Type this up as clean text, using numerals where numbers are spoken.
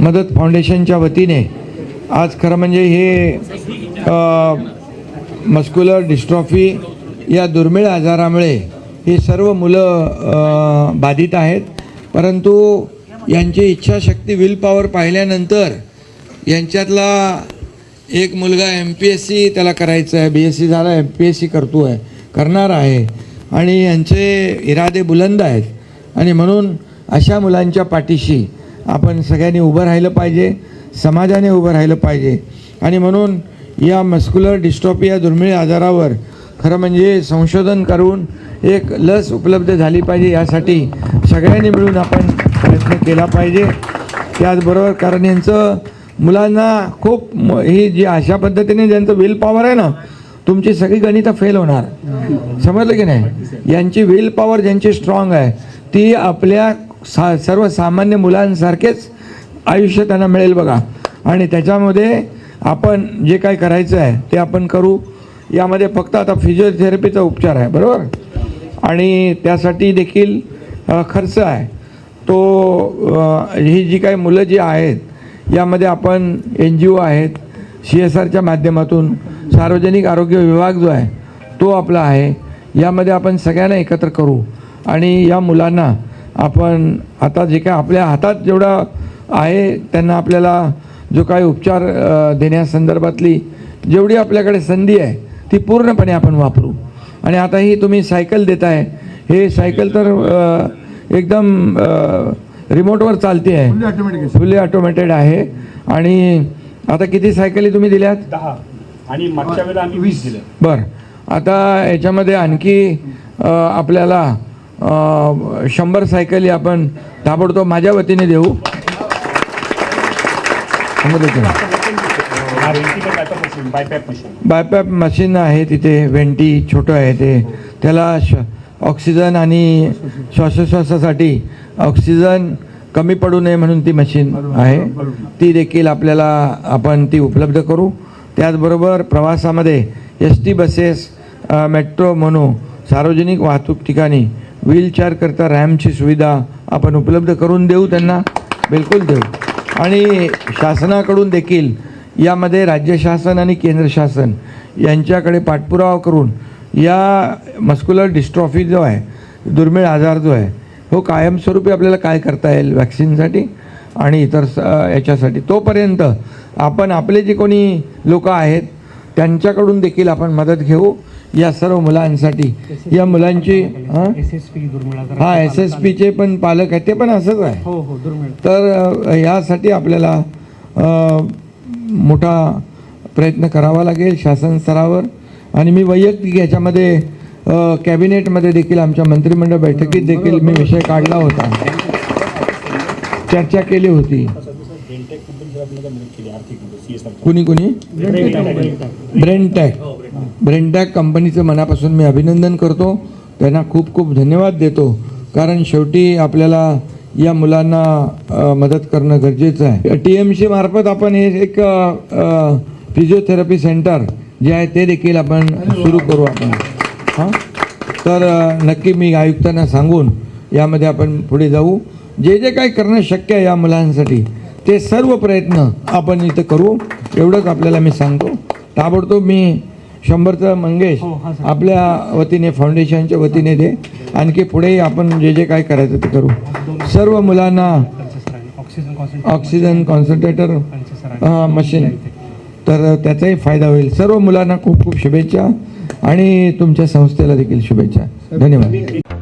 मदत फाउंडेशनच्या वतीने आज खरं म्हणजे हे मस्क्युलर डिस्ट्रॉफी या दुर्मिळ आजारामुळे हे सर्व मुलं बाधित आहेत, परंतु यांची इच्छाशक्ती विल पॉवर पाहिल्यानंतर यांच्यातला एक मुलगा MPSC त्याला करायचं आहे, BSc झाला, MPSC करणार आहे आणि यांचे इरादे बुलंद आहेत आणि म्हणून अशा मुलांच्या पाठीशी आपण सगळ्यांनी उभं राहिलं पाहिजे, समाजाने उभं राहिलं पाहिजे आणि म्हणून या मस्क्युलर डिस्ट्रॉफी या दुर्मिळ आजारावर खरं म्हणजे संशोधन करून एक लस उपलब्ध झाली पाहिजे, यासाठी सगळ्यांनी मिळून आपण प्रयत्न केला पाहिजे। त्याचबरोबर कारण यांचं मुलांना खूप ही जी अशा पद्धतीने ज्यांचं विल पॉवर आहे ना, तुमची सगळी गणितं फेल होणार, समजलं की नाही। यांची विल पॉवर ज्यांची स्ट्रॉंग आहे ती आपल्या सर्वसामान्य मुलांसारखेच आयुष्य त्यांना मिळेल बघा, आणि त्याच्यामध्ये आपण जे काय करायचं आहे ते आपण करू। यामध्ये फक्त आता फिजिओथेरपीचा उपचार आहे बरोबर, आणि त्यासाठी देखील खर्च आहे तो ही जी काही मुलं जी आहेत यामध्ये आपण NGO आहेत, CSRच्या माध्यमातून सार्वजनिक आरोग्य विभाग जो आहे तो आपला आहे, यामध्ये आपण सगळ्यांना एकत्र करू आणि या मुलांना आपण आता जे काय आपल्या हातात जेवढं आहे त्यांना आपल्याला जो काही उपचार देण्यासंदर्भातली जेवढी आपल्याकडे संधी आहे ती पूर्णपणे आपण वापरू। आणि आता ही तुम्ही सायकल देत आहे, हे सायकल तर एकदम रिमोटवर चालते आहे, फुल्ली ऑटोमॅटेड आहे। आणि आता किती सायकली तुम्ही दिल्यात? 10 आणि मागच्या वेळेला आम्ही 20 दिले। बरं, आता याच्यामध्ये आणखी आपल्याला 100 सायकली आपण ताबडतोब माझ्या वतीने देऊ। बायपॅप मशीन आहे तिथे, वेंटी छोटं आहे ते, त्याला ऑक्सिजन आणि श्वासोच्छ्वासासाठी ऑक्सिजन कमी पडू नये म्हणून ती मशीन आहे, ती देखील आपल्याला आपण ती उपलब्ध करू। त्याचबरोबर प्रवासामध्ये ST बसेस, मेट्रो, मोनो, सार्वजनिक वाहतूक ठिकाणी व्हीलचेअर करता रॅम्पची सुविधा आपण उपलब्ध करून देऊ, त्यांना बिलकुल देऊ। आणि शासनाकडून देखील यामध्ये राज्य शासन आणि केंद्र शासन यांच्याकडे पाठपुरावा करून या मस्क्युलर डिस्ट्रॉफी जो आहे, दुर्मिळ आजार जो आहे, हो कायमस्वरूपी आपल्याला काय करता येईल वॅक्सिनसाठी आणि इतर याच्यासाठी, तोपर्यंत आपण आपले जे कोणी लोक आहेत त्यांच्याकडून देखील आपण मदत घेऊ या सर्व मुलांसाठी। या मुलांची SSPचे पण पालक आहेत, ते पण असंच आहे। तर यासाठी आपल्याला मोठा प्रयत्न करावा लागेल शासन स्तरावर। आणि मी वैयक्तिक याच्यामध्ये कॅबिनेटमध्ये देखील आमच्या मंत्रिमंडळ बैठकीत देखील मी विषय काढला होता, चर्चा केली होती। कुणी ब्रेनटॅक कंपनीचं मनापासून मी अभिनंदन करतो, त्यांना खूप खूप धन्यवाद देतो, कारण शेवटी आपल्याला या मुलांना मदत करणं गरजेचं आहे। TMC मार्फत आपण हे एक फिजिओथेरपी सेंटर जे आहे ते देखील आपण सुरू करू आपण। हां, तर नक्की मी आयुक्तांना सांगून यामध्ये आपण पुढे जाऊ, जे जे काही करणं शक्य आहे या मुलांसाठी ते सर्व प्रयत्न आपण इथं करू, एवढंच आपल्याला मी सांगतो। ताबडतोब मी 100चं मंगेश आपल्या वतीने फाउंडेशनच्या वतीने दे, आणखी पुढेही आपण जे जे काय करायचं ते करू। सर्व मुलांना ऑक्सिजन कॉन्सन्ट्रेटर मशीन, तर त्याचाही फायदा होईल। सर्व मुलांना खूप खूप शुभेच्छा आणि तुमच्या संस्थेला देखील शुभेच्छा। धन्यवाद।